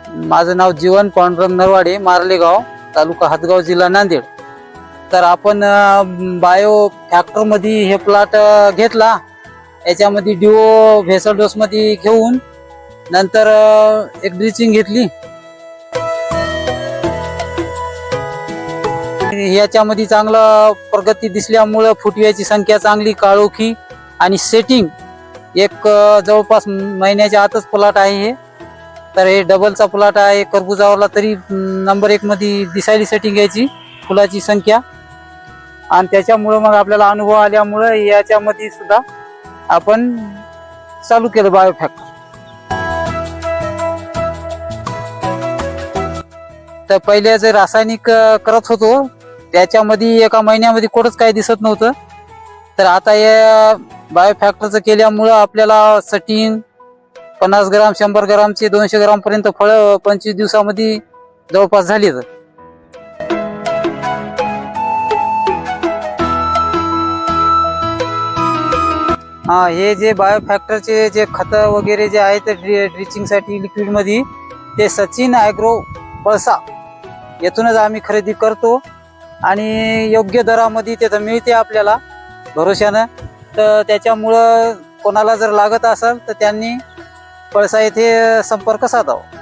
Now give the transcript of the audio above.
माझं नाव जीवन पांडुरंग नरवाडे, मार्लेगाव, तालुका हातगाव, जिल्हा नांदेड. तर आपण बायो फॅक्टर मध्ये हे प्लॉट घेतला. याच्यामध्ये डिओ भेसळ डोस मध्ये घेऊन नंतर एक ड्रिचिंग घेतली. याच्यामध्ये चांगला प्रगती दिसल्यामुळे फुटव्याची संख्या चांगली, काळोखी आणि सेटिंग एक जवळपास महिन्याच्या आतच प्लॉट आहे हे. तर हे डबलचा प्लॉट आहे. करबुजावरला तरी नंबर 1 मध्ये दिसायली सेटिंग याची फुलाची संख्या. आणि त्याच्यामुळे मग आपल्याला अनुभव आल्यामुळे याच्यामध्ये सुद्धा आपण चालू केलं बायो फॅक्टर. तर पहिले जे रासायनिक करत होतो त्याच्यामध्ये एका महिन्यामध्ये कुठंच काही दिसत नव्हतं. तर आता या बायो फॅक्टरचं केल्यामुळं आपल्याला सटिंग 50 ग्राम 100 ग्रामचे 200 ग्राम पर्यंत फळ 25 दिवसामध्ये जवळपास झाली. हे जे बायो फॅक्टरचे जे खत वगैरे जे आहेत ड्रिचिंग साठी लिक्विड मध्ये ते सचिन ॲग्रो पळसा येथूनच आम्ही खरेदी करतो आणि योग्य दरामध्ये ते मिळते आपल्याला भरोशानं. तर त्याच्यामुळं कोणाला जर लागत असेल तर त्यांनी पळसा येथे संपर्क साधावा.